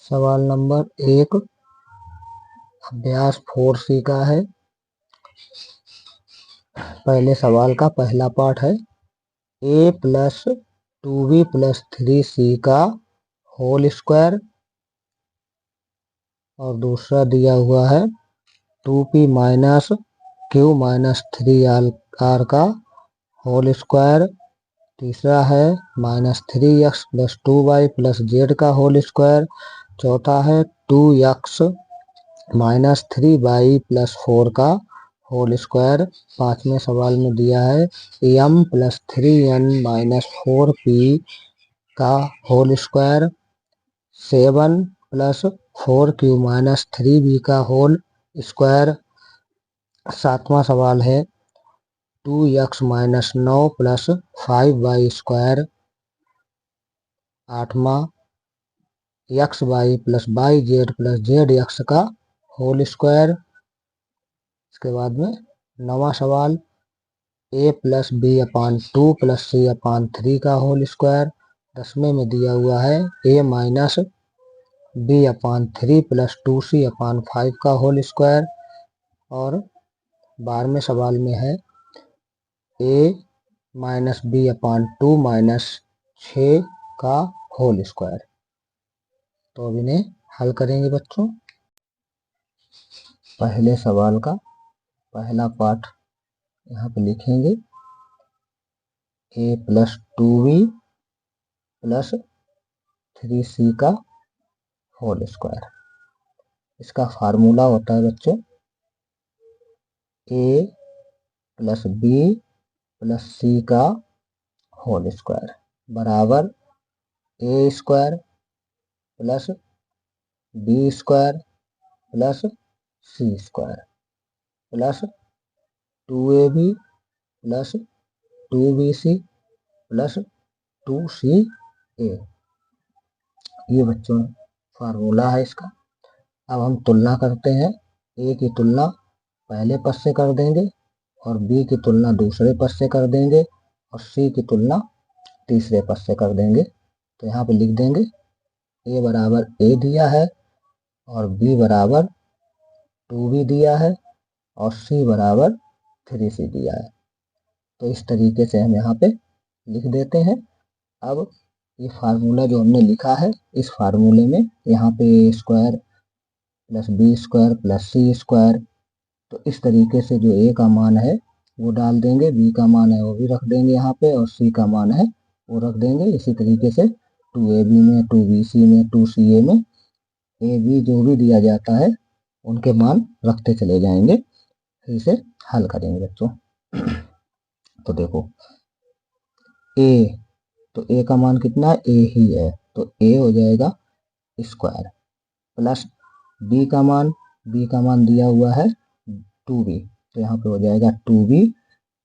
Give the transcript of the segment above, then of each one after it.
सवाल नंबर 1 अभ्यास 4C का है। पहले सवाल का पहला पार्ट है a plus 2b plus 3c का होल स्क्वायर, और दूसरा दिया हुआ है 2p minus q minus 3r का होल स्क्वायर। तीसरा है -3x plus 2y plus z का होल स्क्वायर। चौथा है 2x माइनस 3y प्लस 4 का होल स्क्वायर। पांचवें सवाल में दिया है m plus 3n minus 4p का whole square. 7 plus 4q minus 3b का होल स्क्वायर। सातवां सवाल है 2x minus 9 plus 5y square. आठवां xy plus yz plus zx का होल स्क्वायर। इसके बाद में नवा सवाल a plus b upon 2 plus c अपान 3 का होल स्क्वायर। 10वें में दिया हुआ है a minus b upon 3 plus 2c अपान 5 का होल स्क्वायर। और 12वें सवाल में है a minus b upon 2 minus 6 का होल स्क्वायर। तो अब इन्हें हल करेंगे बच्चों। पहले सवाल का पहला पार्ट यहाँ पे लिखेंगे a plus 2b plus 3c का होल स्क्वायर। इसका फार्मूला होता है बच्चों a plus b plus c का होल स्क्वायर बराबर a square plus b square plus c square plus 2ab plus 2bc plus 2ca। ये बच्चों फार्मूला है इसका। अब हम तुलना करते हैं। a की तुलना पहले पद से कर देंगे और b की तुलना दूसरे पद से कर देंगे और c की तुलना तीसरे पद से कर देंगे। तो यहाँ पे लिख देंगे a बराबर a दिया है और b बराबर 2b दिया है और c बराबर 3c दिया है। तो इस तरीके से हम यहाँ पे लिख देते हैं। अब ये फार्मूला जो हमने लिखा है, इस फार्मूले में यहाँ पे a square plus b square plus c square, तो इस तरीके से जो a का मान है वो डाल देंगे, b का मान है वो भी रख देंगे यहाँ पे और c का मान है वो रख देंगे। इसी तरीके से 2ab में 2bc में 2ca में ab जो भी दिया जाता है उनके मान रखते चले जाएंगे। फिर इसे हल करेंगे बच्चों। तो देखो a, तो a का मान कितना है, a ही है, तो a हो जाएगा स्क्वायर प्लस b का मान दिया हुआ है 2b, तो यहाँ पे हो जाएगा 2b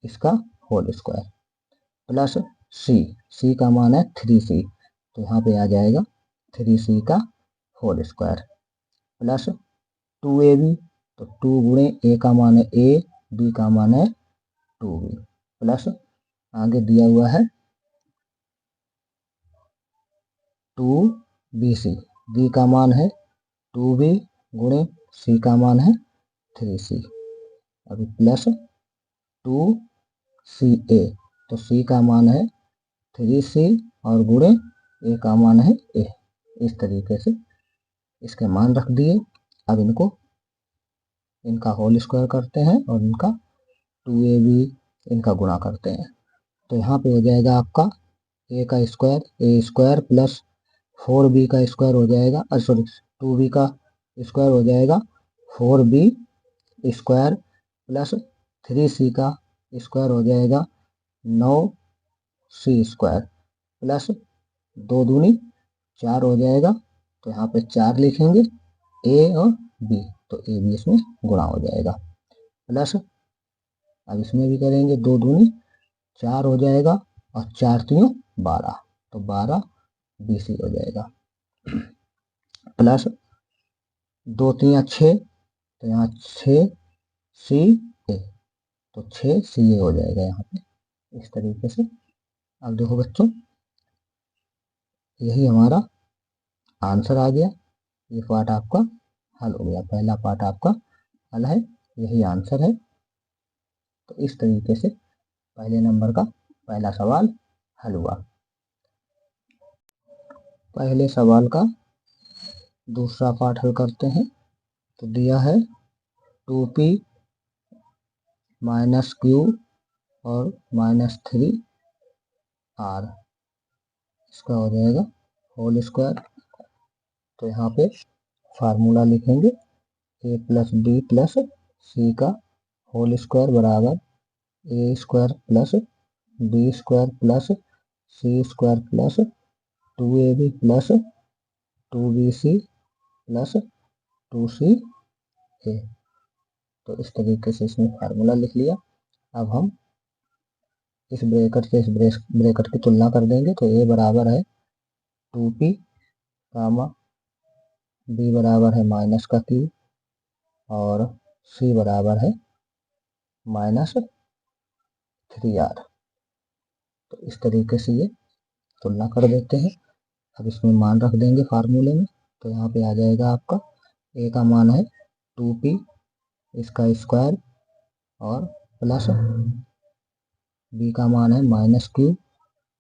इसका होल स्क्वायर प्लस c का मान है 3c, तो यहाँ पे आ जाएगा 3c का होल स्क्वायर प्लस 2ab, तो 2 गुणे a का मान है a, b का मान है 2b प्लस आगे दिया हुआ है 2bc, b का मान है 2b गुणे c का मान है 3c, अभी प्लस 2ca, तो c का मान है 3c और गुणे a का मान है a। इस तरीके से इसके मान रख दिए। अब इनका होल स्क्वायर करते हैं और इनका 2ab इनका गुणा करते हैं। तो यहाँ पे हो जाएगा आपका a का square a square plus 4b का स्क्वायर हो जाएगा, सॉरी 2b का स्क्वायर हो जाएगा 4b स्क्वायर प्लस 3c का स्क्वायर हो जाएगा 9c स्क्वायर प्लस 2 दूनी 4 हो जाएगा, तो यहाँ पे 4 लिखेंगे a और b, तो a b इसमें गुणा हो जाएगा प्लस अब इसमें भी करेंगे 2 दूनी 4 हो जाएगा और 4 तीन 12, तो 12 bc हो जाएगा प्लस 2 तीन 6, तो यहाँ 6ca, तो 6ca हो जाएगा यहाँ पे इस तरीके से। अब देखो बच्चों, यही हमारा आंसर आ गया। ये पार्ट आपका हल हो गया, पहला पार्ट आपका हल है, यही आंसर है। तो इस तरीके से पहले नंबर का पहला सवाल हल हुआ। पहले सवाल का दूसरा पार्ट हल करते हैं। तो दिया है 2p माइनस क्यू और माइनस 3r, इसका हो जाएगा होल स्क्वायर। तो यहाँ पे फार्मूला लिखेंगे a plus B plus C का होल स्क्वायर बराबर A square plus B square plus C square plus 2ab plus 2bc plus 2ca। तो इस तरीके से इसमें फार्मूला लिख लिया। अब हम इस ब्रैकेट से इस ब्रैकेट की तुलना कर देंगे। तो a बराबर है 2p कामा b बराबर है माइनस का q और c बराबर है माइनस 3r। तो इस तरीके से ये तुलना कर देते हैं। अब इसमें मान रख देंगे फार्मूले में। तो यहाँ पे आ जाएगा आपका a का मान है 2p इसका स्क्वायर और प्लस b का मान है माइनस q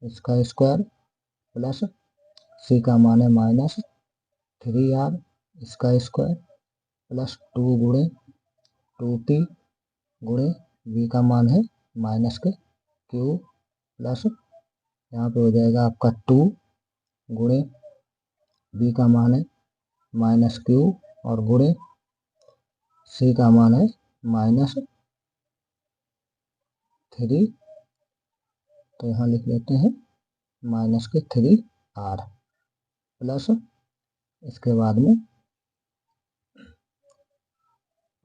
इसका स्क्वायर प्लस c का मान है माइनस 3r इसका स्क्वायर प्लस 2 गुणे 2p गुणे b का मान है माइनस के q प्लस यहाँ पे हो जाएगा आपका 2 गुणे b का मान है माइनस q और गुणे c का मान है माइनस 3। तो यहाँ लिख लेते हैं माइनस के 3r प्लस इसके बाद में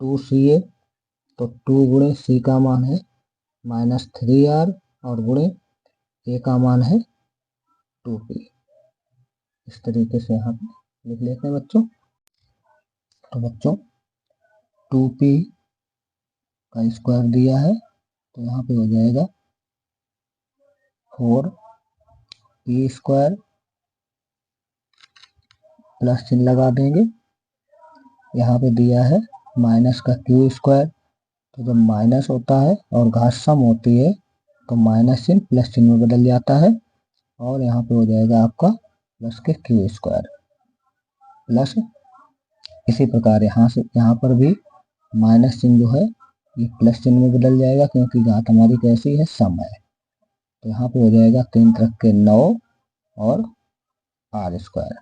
2ca। तो 2 गुणे c का मान है माइनस 3r और गुणे a का मान है 2p। इस तरीके से यहाँ पे लिख लेते हैं बच्चों। तो बच्चों 2p का स्क्वायर दिया है, तो यहाँ पे हो जाएगा 4p स्क्वायर प्लस चिन्ह लगा देंगे। यहाँ पे दिया है माइनस का q स्क्वायर। तो जब माइनस होता है और घात सम होती है तो माइनस चिन्ह प्लस चिन्ह में बदल जाता है और यहाँ पे हो जाएगा आपका प्लस के q स्क्वायर प्लस। इसी प्रकार यहाँ पर भी माइनस चिन्ह जो है ये प्लस चिन्ह में बदल जाएगा क्योंकि घात हमारी कैसी है, सम है। तो यहाँ पे हो जाएगा 3 तरफ के 9 और r स्क्वायर।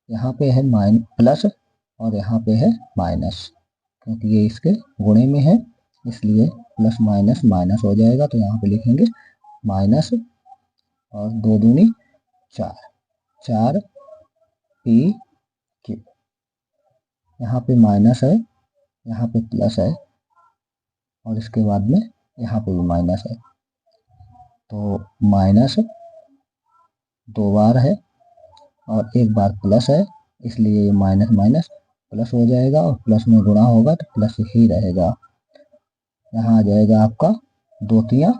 यहाँ पे है प्लस और यहाँ पे है माइनस, क्योंकि ये इसके गुणे में है इसलिए प्लस माइनस माइनस हो जाएगा। तो यहाँ पे लिखेंगे माइनस और 2 दूनी 4, 4p q। यहाँ पे माइनस है, यहाँ पे प्लस है और इसके बाद में यहाँ पे भी माइनस है। तो माइनस 2 बार है और 1 बार प्लस है, इसलिए ये माइनस माइनस प्लस हो जाएगा और प्लस में गुणा होगा तो प्लस ही रहेगा। यहाँ आ जाएगा आपका 2 तिया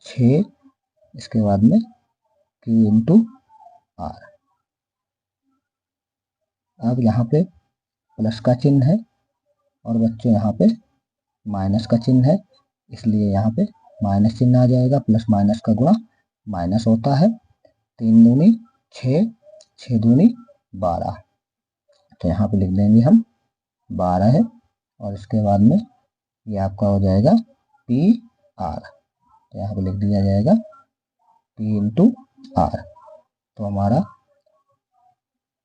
6, इसके बाद में q इंटू r। अब यहाँ पे प्लस का चिन्ह है और बच्चों यहाँ पे माइनस का चिन्ह है, इसलिए यहाँ पे माइनस चिन्ह आ जाएगा। प्लस माइनस का गुणा माइनस होता है। 3 दूनी 6, 6 दूनी 12। तो यहाँ पे लिख देंगे हम 12 है और इसके बाद में ये आपका हो जाएगा पी आर। तो यहाँ पे लिख दिया जाएगा पी इंटू आर। तो हमारा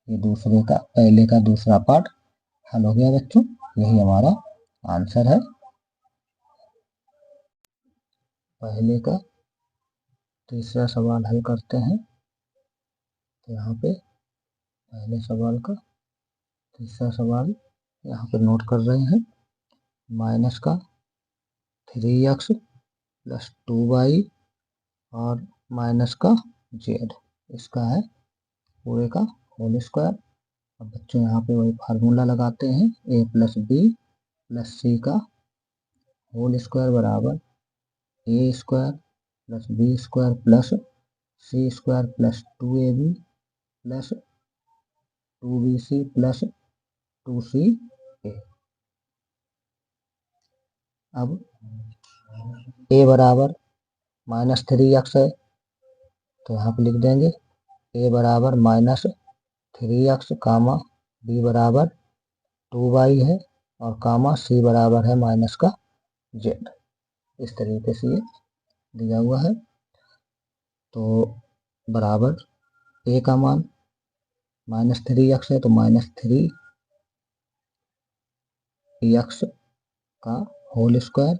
ये पहले का दूसरा पार्ट हल हो गया बच्चों, यही हमारा आंसर है। पहले का तीसरा सवाल हल करते हैं। तो यहाँ पे पहले सवाल का तीसरा सवाल यहाँ पे नोट कर रहे हैं। माइनस का 3x प्लस 2y और माइनस का z, इसका है पूरे का होल स्क्वायर। अब बच्चों यहाँ पे वही फार्मूला लगाते हैं a plus B plus C का होल स्क्वायर बराबर a square plus B square plus C square plus 2ab plus 2bc plus 2ca। अब a बराबर -3x है, तो यहाँ पे लिख देंगे a बराबर -3x कामा b बराबर 2y है और कामा c बराबर है माइनस का z। इस तरीके से ये दिया हुआ है। तो बराबर a का मान -3x है, तो -3x का होल स्क्वायर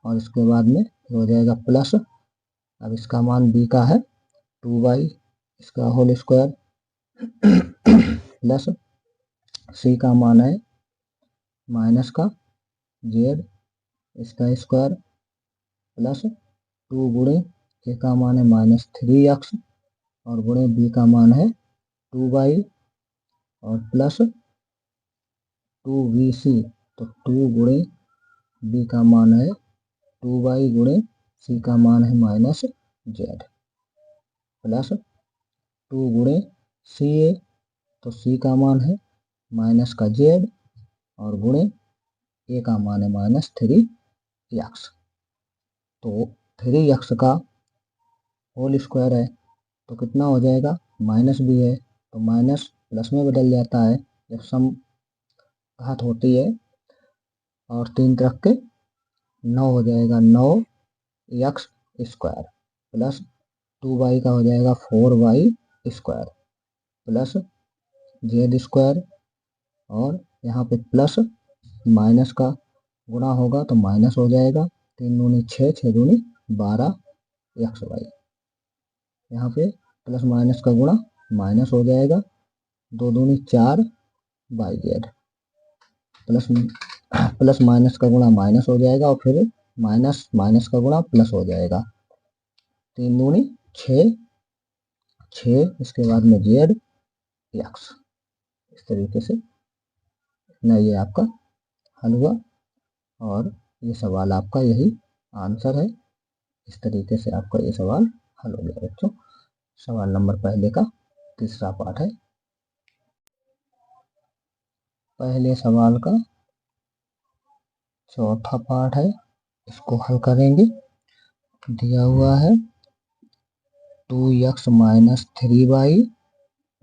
और इसके बाद में हो जाएगा प्लस। अब इसका मान b का है 2y, इसका होल स्क्वायर प्लस c का मान है माइनस का z, इसका स्क्वायर प्लस 2 गुणे a का मान है -3x और गुणे b का मान है 2y और प्लस 2bc, तो 2 गुणे b का मान है 2y गुणे c का मान है -z प्लस 2 गुणे ca, तो c का मान है माइनस का z और गुणे a का मान है -3x। तो 3x का होल स्क्वायर है तो कितना हो जाएगा, माइनस भी है तो माइनस प्लस में बदल जाता है जब सम घात होती है, और 3 तरफ के 9 हो जाएगा 9x स्क्वायर प्लस 2y का हो जाएगा 4y square plus z square, और यहाँ पे प्लस माइनस का गुणा होगा तो माइनस हो जाएगा 3 दूनी 6, 6 दूनी 12xy। यहाँ पे प्लस माइनस का गुणा माइनस हो जाएगा 2 दूनी 4yz प्लस माइनस का गुणा माइनस हो जाएगा और फिर माइनस माइनस का गुणा प्लस हो जाएगा 3 दूनी 6, 6 इसके बाद में z x। इस तरीके से इतना ये आपका हल हुआ और ये सवाल आपका यही आंसर है। इस तरीके से आपका ये सवाल हल हो गया बच्चों। सवाल नंबर पहले का तीसरा पार्ट है। पहले सवाल का चौथा पार्ट है, इसको हल करेंगे। दिया हुआ है 2x - 3y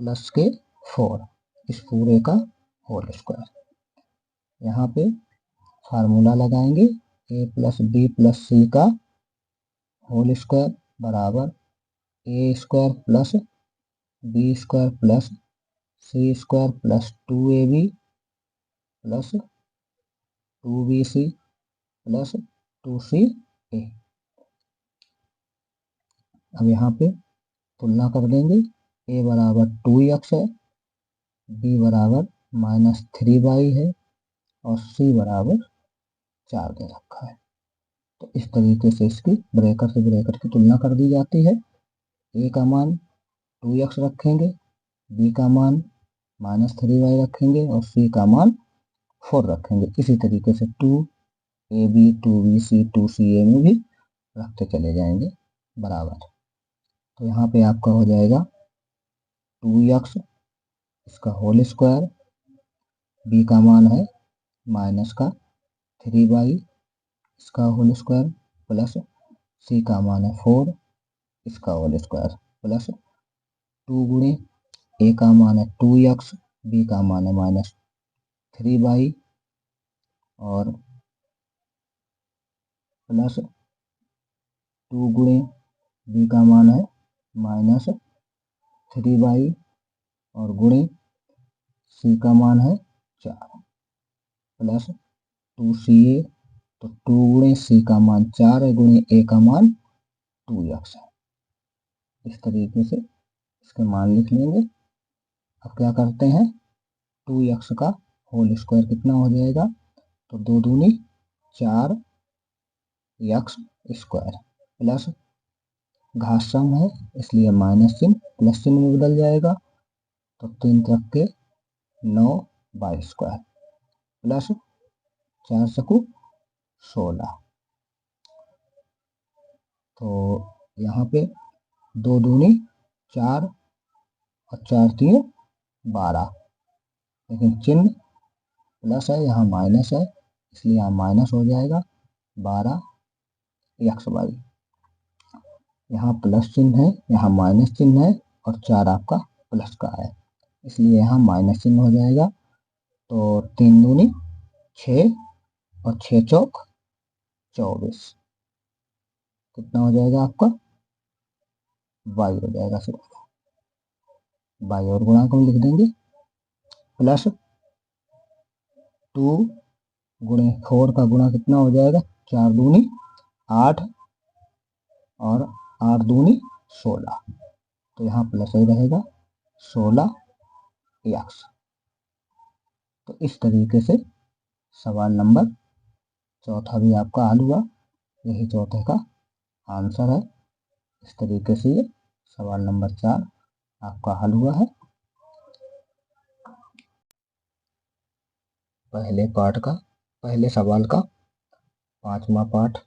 प्लस के 4 इस पूरे का होल स्क्वायर। यहाँ पे फार्मूला लगाएंगे a plus b plus c का होल स्क्वायर बराबर a square plus b square plus c square plus 2ab plus 2bc plus 2ca। अब यहाँ पे तुलना कर देंगे, a बराबर 2x है, b बराबर -3y है और c बराबर 4 दे रखा है। तो इस तरीके से इसकी ब्रैकेट से ब्रैकेट की तुलना कर दी जाती है। a का मान 2x रखेंगे, b का मान -3y रखेंगे और c का मान 4 रखेंगे। इसी तरीके से 2ab 2bc 2ca में भी रखते चले जाएंगे बराबर। तो यहाँ पे आपका हो जाएगा 2x इसका होल स्क्वायर, b का मान है माइनस का 3y इसका होल स्क्वायर प्लस c का मान है 4 इसका होल स्क्वायर प्लस 2 गुणे a का मान है 2x, b का मान है -3y और प्लस 2 गुणे b का मान है -3y और गुणे c का मान है 4 प्लस 2ca, तो 2 गुणे c का मान 4 है गुणे a का मान 2x है। इस तरीके से इसके मान लिख लेंगे। अब क्या करते हैं, 2x का होल स्क्वायर कितना हो जाएगा, तो 2 दूनी 4x स्क्वायर प्लस घात सम है इसलिए माइनस चिन्ह प्लस चिन्ह में बदल जाएगा, तो 3 तरफ के 9y स्क्वायर प्लस 4 सकू 16। तो यहाँ पे 2 दूनी 4 और 4 3 12 लेकिन चिन्ह प्लस है, यहाँ माइनस है, इसलिए यहाँ माइनस हो जाएगा 12xy। यहाँ प्लस चिन्ह है, यहाँ माइनस चिन्ह है और 4 आपका प्लस का है, इसलिए यहाँ माइनस चिन्ह हो जाएगा। तो 3 दूनी 6 और 6 चौक 24, कितना हो जाएगा आपका y हो जाएगा। सिर्फ y और गुणांक में लिख देंगे प्लस 2 गुणे 4 का गुणा कितना हो जाएगा 4 दूनी 8 और 8 दूनी 16, तो यहाँ प्लस ही रहेगा 16x। तो इस तरीके से सवाल नंबर चौथा भी आपका हल हुआ। यही चौथे का आंसर है। इस तरीके से ये सवाल नंबर 4 आपका हल हुआ है। पहले सवाल का 5वां पार्ट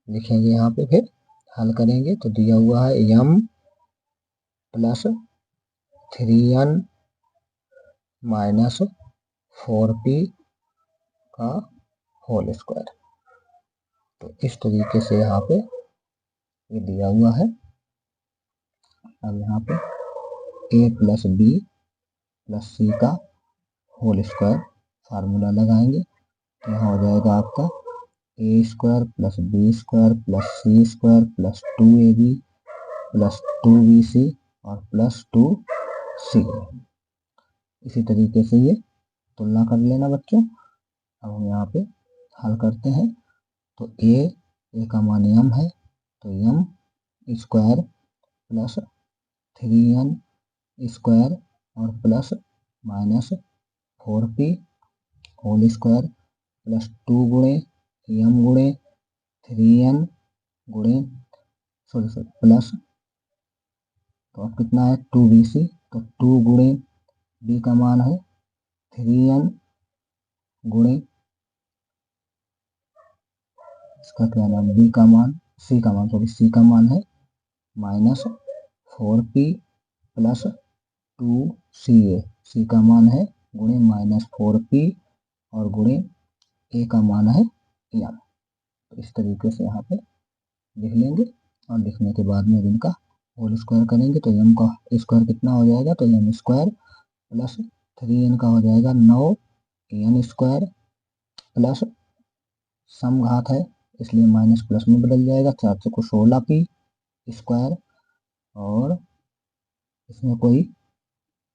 लिखेंगे यहाँ पे, फिर हल करेंगे। तो दिया हुआ है m plus 3n minus 4p का होल स्क्वायर। तो इस तरीके से यहाँ पे ये दिया हुआ है। अब यहाँ पे a plus b plus c का होल स्क्वायर फार्मूला लगाएंगे। तो यहाँ हो जाएगा आपका a square plus b square plus c square plus 2ab plus 2bc और प्लस 2c। इसी तरीके से ये तुलना कर लेना बच्चों। अब हम यहाँ पे हल करते हैं। तो a का मान m है, तो m square plus 3n square और plus minus 4p whole square plus 2 गुणे m गुणे 3n गुणे प्लस, तो अब कितना है 2bc। तो 2 गुणे b का मान है 3n गुणे इसका क्या नाम b का मान c का मान है minus 4p plus 2ca। c का मान है गुणे माइनस 4p और गुणे a का मान है m। तो इस तरीके से यहाँ पे लिख लेंगे और लिखने के बाद में इनका होल स्क्वायर करेंगे। तो m का स्क्वायर कितना हो जाएगा, तो m स्क्वायर प्लस 3n का हो जाएगा 9n स्क्वायर प्लस सम घात है इसलिए माइनस प्लस में बदल जाएगा, 4 से को 16p स्क्वायर और इसमें कोई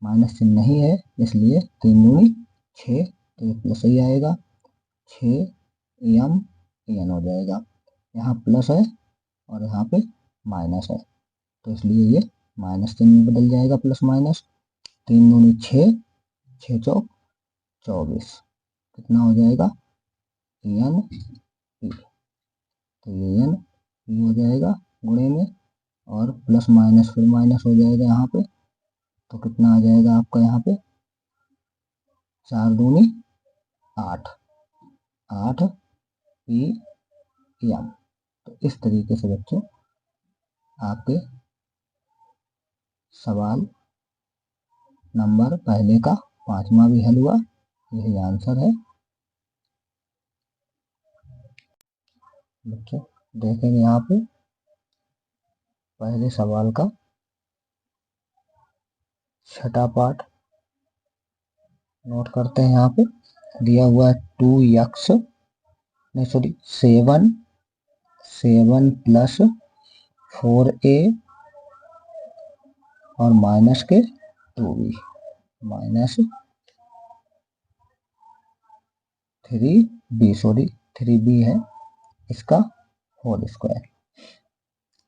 माइनस चिन्ह नहीं है इसलिए 3 दूनी 6, तो ये प्लस ही आएगा 6m n हो जाएगा। यहाँ प्लस है और यहाँ पे माइनस है तो इसलिए ये माइनस चिन्ह में बदल जाएगा, प्लस माइनस 3 दूनी 6, 6 चौक 24, कितना हो जाएगा n p। तो ये n p हो जाएगा गुणे में और प्लस माइनस फिर माइनस हो जाएगा यहाँ पे। तो कितना आ जाएगा आपका यहाँ पे 4 दूनी 8 pm। तो इस तरीके से बच्चों आपके सवाल नंबर पहले का 5वां भी हल हुआ। यही आंसर है बच्चों। देखेंगे यहाँ पे पहले सवाल का 6ठा पार्ट नोट करते हैं। यहाँ पे दिया हुआ है 7 प्लस 4a और माइनस के 2b माइनस 3b है इसका होल स्क्वायर।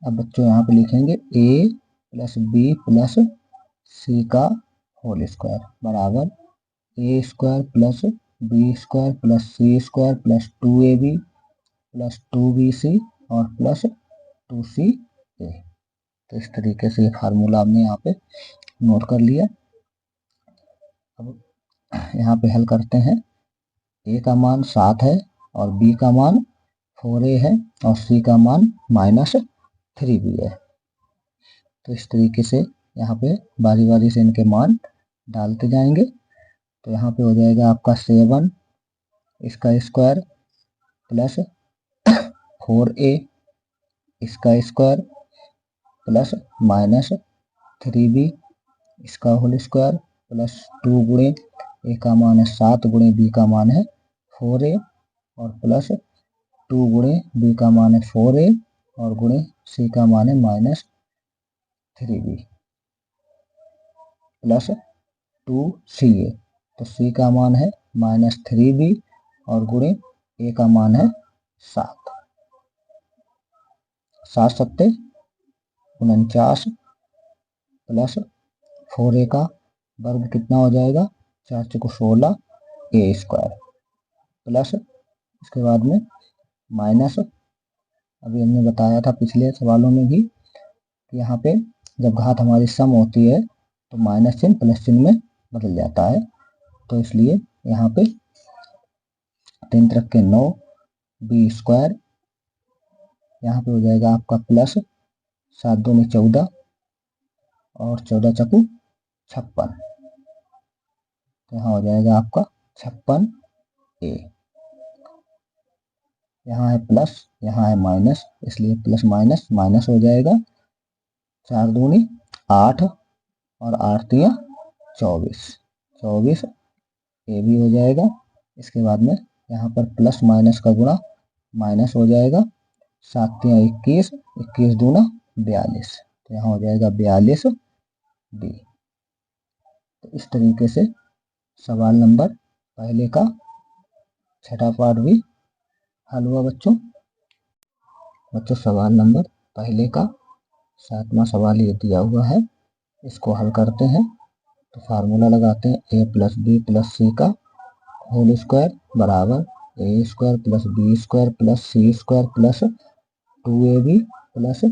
अब बच्चों यहाँ पे लिखेंगे a plus b plus c का होल स्क्वायर बराबर a square plus b square plus c square plus 2ab plus 2bc और प्लस 2ca। तो इस तरीके से फार्मूला हमने यहाँ पे नोट कर लिया। अब यहाँ पे हल करते हैं। a का मान 7 है और b का मान 4a है और c का मान माइनस 3b है। तो इस तरीके से यहाँ पे बारी बारी से इनके मान डालते जाएंगे तो यहाँ पे हो जाएगा आपका 7 इसका स्क्वायर प्लस 4a इसका स्क्वायर प्लस माइनस 3b इसका होल स्क्वायर प्लस 2 गुणे ए का मान है 7 गुणे बी का मान है 4a और प्लस 2 गुणे बी का मान है 4a और गुणे सी का मान है माइनस 3b प्लस 2ca। तो सी का मान है माइनस 3b और गुणे ए का मान है 7। 7 सत्ते 49 प्लस 4a का वर्ग कितना हो जाएगा 4 चौको 16 ए स्क्वायर प्लस इसके बाद में माइनस, अभी हमने बताया था पिछले सवालों में भी कि यहाँ पे जब घात हमारी सम होती है तो माइनस चिन्ह प्लस चिन्ह में बदल जाता है। तो इसलिए यहाँ पे 3 रख के 9 बी स्क्वायर, यहाँ पे हो जाएगा आपका प्लस 7 2 में 14 और 14 चकू 56। तो यहाँ हो जाएगा आपका 56a। यहाँ है प्लस यहाँ है माइनस, इसलिए प्लस माइनस माइनस हो जाएगा। 4 दूनी 8 और 8 तिया 24, 24 ए भी हो जाएगा। इसके बाद में यहाँ पर प्लस माइनस का गुणा माइनस हो जाएगा। 7 तिया 21, 21 दूना 42, तो यहाँ हो जाएगा 42 डी। तो इस तरीके से सवाल नंबर पहले का छठा पार्ट भी हल हुआ बच्चों। सवाल नंबर पहले का 7वां सवाल ये दिया हुआ है, इसको हल करते हैं। तो फार्मूला लगाते हैं a plus B plus C का होल स्क्वायर बराबर A square plus B square plus C square plus 2ab plus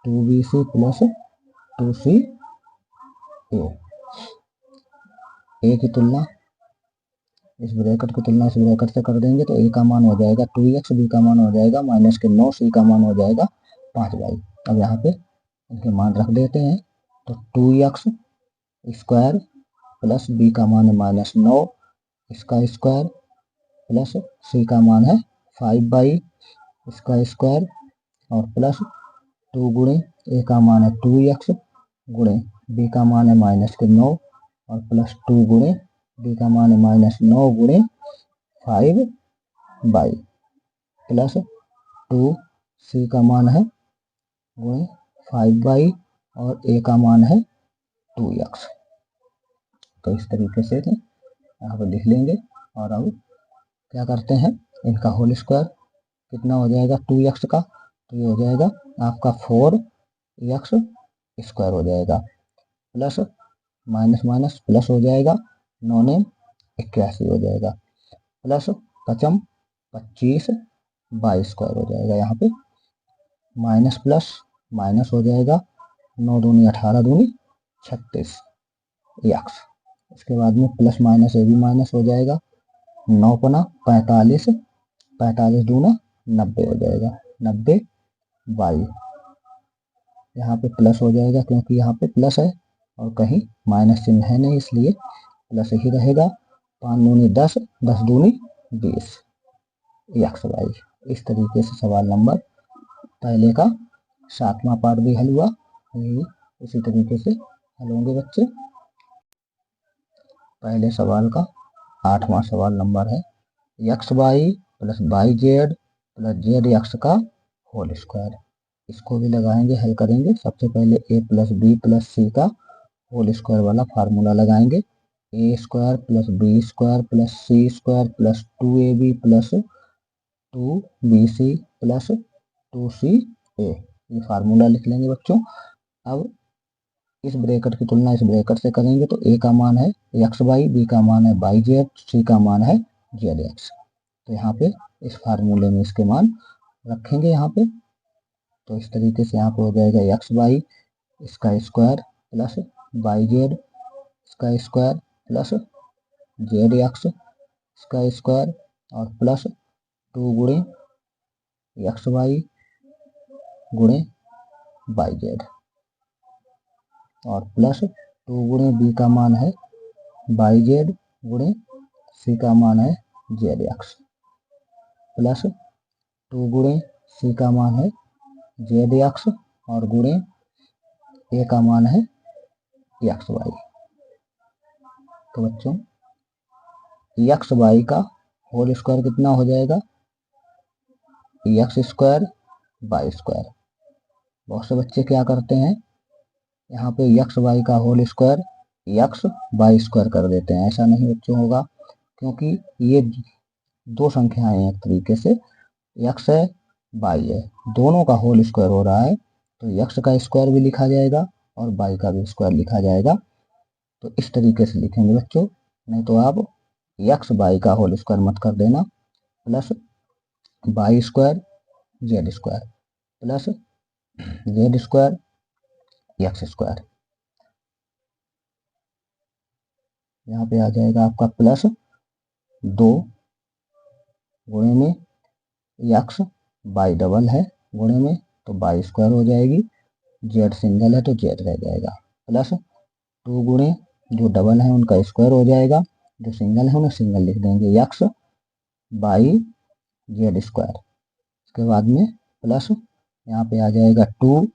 2bc plus 2ca। A की तुलना इस ब्रैकेट की तुलना इस ब्रैकेट से कर देंगे तो ए का मान हो जाएगा 2x, बी का मान हो जाएगा माइनस के 9, सी का मान हो जाएगा 5y। अब यहाँ पे इनके मान रख देते हैं। तो 2x स्क्वायर प्लस बी का मान है माइनस 9 इसका स्क्वायर प्लस सी का मान है 5y इसका स्क्वायर और प्लस 2 गुणे ए का मान है 2x गुणे बी का मान है माइनस के 9 और प्लस 2 गुणे बी का मान है माइनस 9 गुणे 5y प्लस 2 सी का मान है गुणे 5y और ए का मान है 2x। तो इस तरीके से यहाँ पर लिख लेंगे। और अब क्या करते हैं, इनका होल स्क्वायर कितना हो जाएगा 2x का, तो ये हो जाएगा आपका 4x स्क्वायर हो जाएगा प्लस माइनस माइनस प्लस हो जाएगा 9 ने 81 हो जाएगा प्लस 55 25 y स्क्वायर हो जाएगा। यहाँ पे माइनस प्लस माइनस हो जाएगा 9 दूनी 18 दूनी 36 x। इसके बाद में प्लस माइनस ये भी माइनस हो जाएगा 9 पना 45, 45 दूना 90 हो जाएगा 90 y। यहाँ पे प्लस हो जाएगा क्योंकि यहाँ पे प्लस है और कहीं माइनस चिन्ह है नहीं, इसलिए प्लस ही रहेगा। 5 दूनी 10, 10 दूनी 20 एक्स वाई। इस तरीके से सवाल नंबर पहले का 7वां पार्ट भी हल हुआ। इसी तरीके से हल होंगे बच्चे। पहले सवाल का 8वां सवाल नंबर है X Y plus Y Z plus Z X का होल स्क्वायर। इसको भी लगाएंगे, हल करेंगे। सबसे पहले A plus B plus C का होल स्क्वायर वाला फार्मूला लगाएंगे। A square plus B square plus C square plus 2ab plus 2bc plus 2ca। ये फार्मूला लिख लेंगे बच्चों। अब इस ब्रैकेट की तुलना इस ब्रैकेट से करेंगे तो ए का मान है एक्स वाई, बी का मान है वाई जेड, सी का मान है जेड एक्स। तो यहाँ पे इस फार्मूले में इसके मान रखेंगे यहाँ पे। तो इस तरीके से यहाँ पे हो जाएगा एक्स वाई इसका स्क्वायर प्लस वाई जेड इसका स्क्वायर प्लस जेड एक्स इसका स्क्वायर और प्लस 2 गुणे एक्स वाई गुणे वाई जेड और प्लस 2 गुणे बी का मान है वाई जेड गुणे सी का मान है जेड एक्स प्लस 2 गुणे सी का मान है जेड एक्स और गुणे ए का मान है एक्स वाई। तो बच्चों एक्स वाई का होल स्क्वायर कितना हो जाएगा, एक्स स्क्वायर वाई स्क्वायर। बहुत से बच्चे क्या करते हैं, यहाँ पे एक्स वाई का whole square X Y square कर देते हैं। ऐसा नहीं बच्चों होगा, क्योंकि ये दो संख्याएं हैं एक तरीके से, एक्स है वाई है, दोनों का होल स्क्वायर हो रहा है, तो एक्स का स्क्वायर भी लिखा जाएगा और वाई का भी स्क्वायर लिखा जाएगा। तो इस तरीके से लिखेंगे बच्चों, नहीं तो आप एक्स वाई का होल स्क्वायर मत कर देना, plus Y square Z square plus Z square X square. यहाँ पे आ जाएगा आपका प्लस 2 गुणे में एक्स वाई डबल है गुणे में, तो वाई स्क्वायर हो जाएगी, जेड सिंगल है तो जेड रह जाएगा, प्लस 2 गुणे जो डबल है उनका स्क्वायर हो जाएगा, जो सिंगल है उन्हें सिंगल लिख देंगे, एक्स बाई जेड स्क्वायर। इसके बाद में प्लस यहाँ पे आ जाएगा 2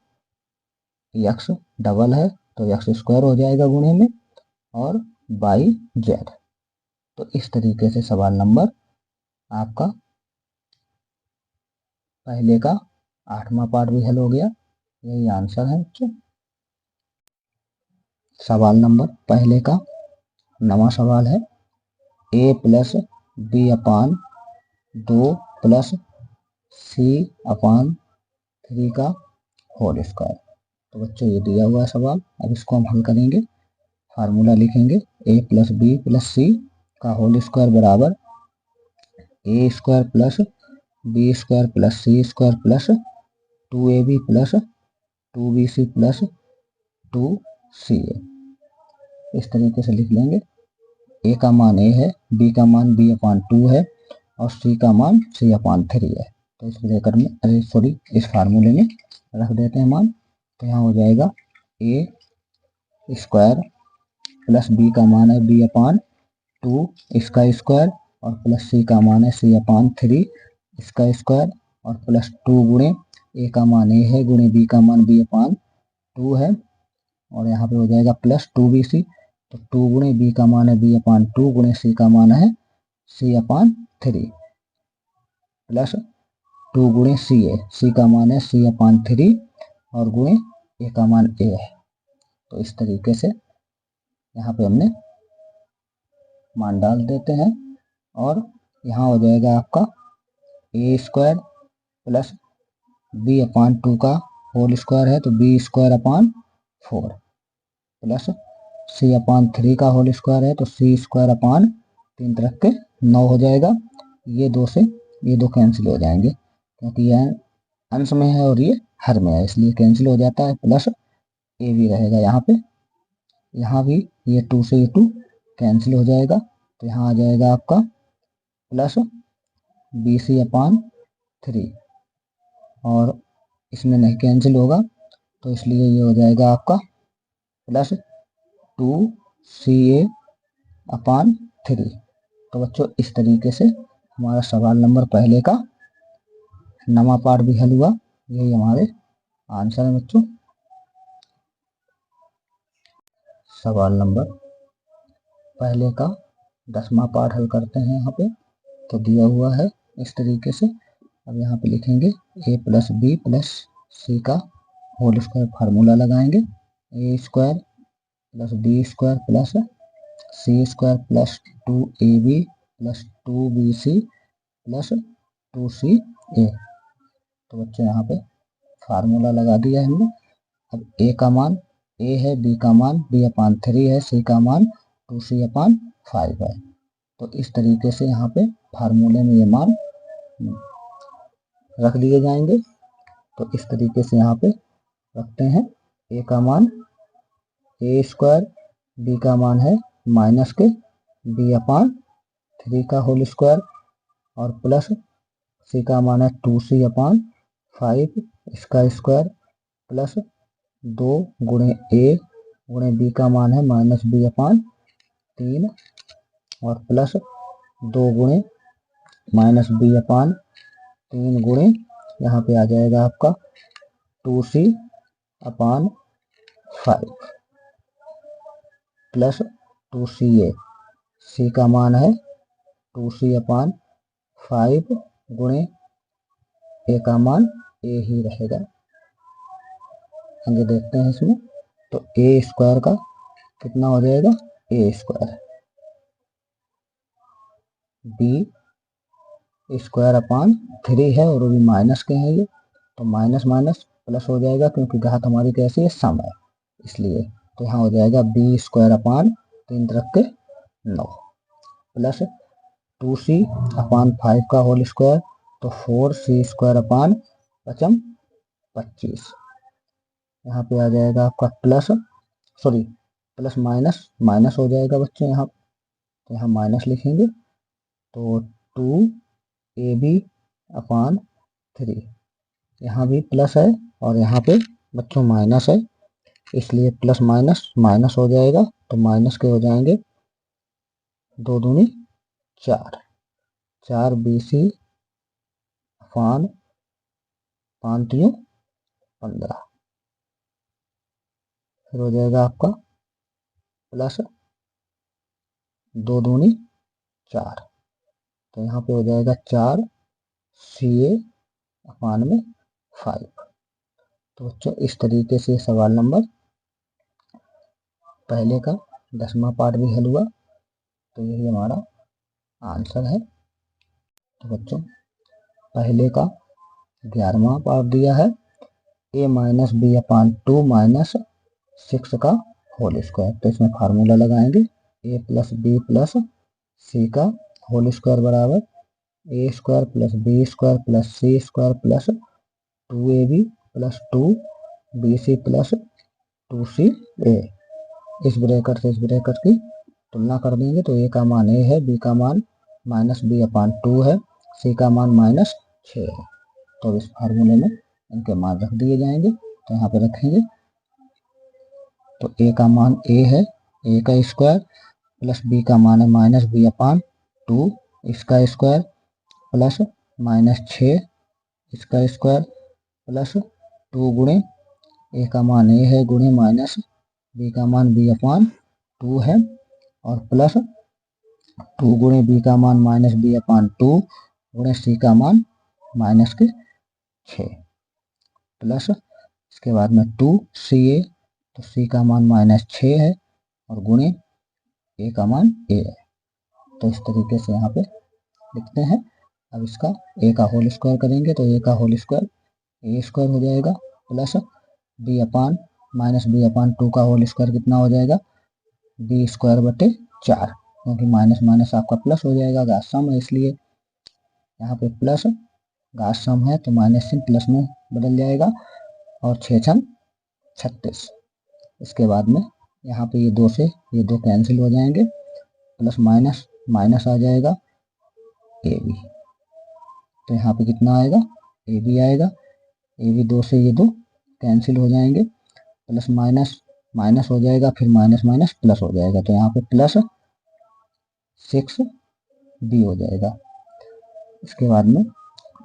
एक्स डबल है तो एक्स स्क्वायर हो जाएगा गुणे में और बाई जेड। तो इस तरीके से सवाल नंबर आपका पहले का 8वां पार्ट भी हल हो गया। यही आंसर है बच्चों। सवाल नंबर पहले का 9वां सवाल है, ए प्लस बी अपान 2 प्लस सी अपान 3 का होल स्क्वायर। तो बच्चों ये दिया हुआ है सवाल, अब इसको हम हल करेंगे। फार्मूला लिखेंगे, A plus B plus C का होल स्क्वायर बराबर A square plus B square plus C square plus 2ab plus 2bc plus 2ca। इस तरीके से लिख लेंगे। ए का मान ए है, बी का मान बी अपान 2 है और सी का मान सी अपान 3 है। तो इस ब्रैकेट में इस फार्मूले में रख देते हैं मान। तो यहाँ हो जाएगा ए स्क्वायर प्लस बी का मान है बी अपान 2 इसका स्क्वायर और प्लस सी का मान है सी अपान 3 इसका स्क्वायर और प्लस 2 गुणे ए का मान ए है गुणे बी का मान बी अपान 2 है और यहाँ पे हो जाएगा प्लस 2bc। तो 2 गुणे बी का मान है बी अपान 2 गुणे सी का मान है सी अपान 3 प्लस 2 गुणे सी का मान है सी अपान 3 और गुणे ए का मान ए है। तो इस तरीके से यहाँ पे हमने मान डाल देते हैं और यहाँ हो जाएगा आपका ए स्क्वायर प्लस बी अपान 2 का होल स्क्वायर है तो बी स्क्वायर अपान 4 प्लस सी अपान 3 का होल स्क्वायर है तो सी स्क्वायर अपान 3 रख के 9 हो जाएगा। ये दो कैंसिल हो जाएंगे क्योंकि यह अंश में है और ये हर में है, इसलिए कैंसिल हो जाता है। प्लस ए भी रहेगा यहाँ पे, यहाँ भी ये 2 से ये 2 कैंसिल हो जाएगा। तो यहाँ आ जाएगा आपका प्लस बी सी अपान 3 और इसमें नहीं कैंसिल होगा तो इसलिए ये हो जाएगा आपका प्लस 2ca अपान 3। तो बच्चों इस तरीके से हमारा सवाल नंबर पहले का 9वां पार्ट भी हल हुआ। यही हमारे आंसर है बच्चों। सवाल नंबर पहले का 10वां पार्ट हल करते हैं। यहाँ पे तो दिया हुआ है इस तरीके से। अब यहाँ पे लिखेंगे A plus B plus C का होल स्क्वायर, फार्मूला लगाएंगे A square plus B square plus C square plus 2ab plus 2bc plus 2ca। तो बच्चों यहाँ पे फार्मूला लगा दिया है हमने। अब ए का मान ए है, बी का मान बी अपान 3 है, सी का मान 2c अपान 5 है। तो इस तरीके से यहाँ पे फार्मूले में ये मान रख दिए जाएंगे। तो इस तरीके से यहाँ पे रखते हैं। ए का मान ए स्क्वायर, बी का मान है माइनस के बी अपान 3 का होल स्क्वायर और प्लस सी का मान है 2c अपान 5 इसका स्क्वायर प्लस 2 गुणे ए गुणे बी का मान है माइनस बी अपान 3 और प्लस 2 गुणे माइनस बी अपान 3 गुणे यहाँ पे आ जाएगा आपका 2c अपान 5 प्लस 2ca, c का मान है 2c अपान 5 गुणे a का मान a ही रहेगा। आगे देखते हैं इसमें, तो a स्क्वायर का कितना हो जाएगा, a square b square upon 3 है और वो भी माइनस के हैं ये, तो माइनस माइनस प्लस हो जाएगा क्योंकि घात हमारी कैसी है, सम है, इसलिए तो यहाँ हो जाएगा b स्क्वायर अपान 3 तरफ के 9 प्लस 2c अपान 5 का होल स्क्वायर, तो 4c स्क्वायर अपान 25। यहाँ पे आ जाएगा आपका प्लस माइनस माइनस हो जाएगा बच्चों, यहाँ माइनस लिखेंगे, तो 2ab अपान 3, यहाँ भी प्लस है और यहाँ पे बच्चों माइनस है, इसलिए प्लस माइनस माइनस हो जाएगा, तो माइनस के हो जाएंगे 2 दूनी 4, 4bc अपान 5 3 15, फिर हो जाएगा आपका प्लस 2 दूनी 4, तो यहाँ पे हो जाएगा 4ca अपान में 5। तो बच्चों इस तरीके से सवाल नंबर पहले का 10वां पार्ट भी हल हुआ, तो यही हमारा आंसर है। तो बच्चों पहले का 11वां पार्ट दिया है a minus B upon 2 minus 6 का होल स्क्वायर, तो इसमें फार्मूला लगाएंगे a plus B plus C का होल स्क्वायर बराबर a square plus B square plus C square plus 2ab plus 2bc plus 2ca। इस ब्रैकेट से इस ब्रैकेट की तुलना कर देंगे, तो a का मान a है, b का मान माइनस बी अपान 2 है, c का मान माइनस 6 है, तो इस फार्मूले में इनके मान रख दिए जाएंगे, तो यहाँ पे रखेंगे, तो a का मान a है, a का स्क्वायर प्लस b का मान है माइनस बी अपान 2 इसका स्क्वायर प्लस माइनस 6 इसका स्क्वायर प्लस 2 गुणे a का मान a है गुणे माइनस b का मान b अपान 2 है और प्लस 2 गुणे b का मान माइनस b अपान 2 गुणे c का मान माइनस के 6 प्लस इसके बाद में 2ca, तो c का मान माइनस 6 है और गुणे a का मान a है, तो इस तरीके से यहाँ पे लिखते हैं। अब इसका a का होल स्क्वायर करेंगे, तो a का होल स्क्वायर a स्क्वायर हो जाएगा plus b upon minus b अपान 2 का होल स्क्वायर कितना हो जाएगा, b स्क्वायर बटे 4, क्योंकि माइनस माइनस आपका प्लस हो जाएगा, घात सम है, इसलिए यहाँ पे प्लस घात सम है तो माइनस से प्लस में बदल जाएगा और 6 छंग 36। इसके बाद में यहाँ पे ये 2 से ये 2 कैंसिल हो जाएंगे, प्लस माइनस माइनस आ जाएगा ए बी, तो यहाँ पे कितना आएगा, ए बी आएगा, ए बी 2 से ये 2 कैंसिल हो जाएंगे, प्लस माइनस माइनस हो जाएगा, फिर माइनस माइनस प्लस हो जाएगा, तो यहाँ पे प्लस 6 बी हो जाएगा। इसके बाद में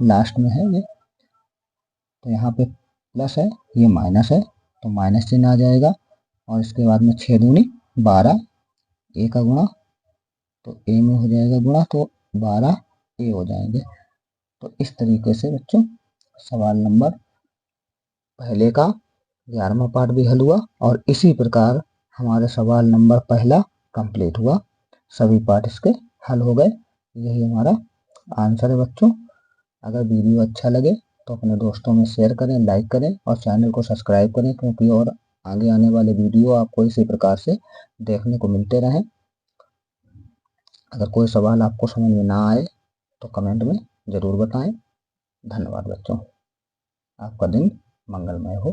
लास्ट में है ये, तो यहाँ पे प्लस है, ये माइनस है, तो माइनस चिन्ह आ जाएगा और इसके बाद में 6 दूनी 12, ए का गुणा, तो ए में हो जाएगा गुणा, तो 12 ए हो जाएंगे। तो इस तरीके से बच्चों सवाल नंबर पहले का 11वां पार्ट भी हल हुआ और इसी प्रकार हमारे सवाल नंबर पहला कंप्लीट हुआ, सभी पार्ट इसके हल हो गए। यही हमारा आंसर है बच्चों। अगर वीडियो अच्छा लगे तो अपने दोस्तों में शेयर करें, लाइक करें और चैनल को सब्सक्राइब करें, क्योंकि और आगे आने वाले वीडियो आपको इसी प्रकार से देखने को मिलते रहें। अगर कोई सवाल आपको समझ में ना आए तो कमेंट में ज़रूर बताएं। धन्यवाद बच्चों, आपका दिन मंगलमय हो।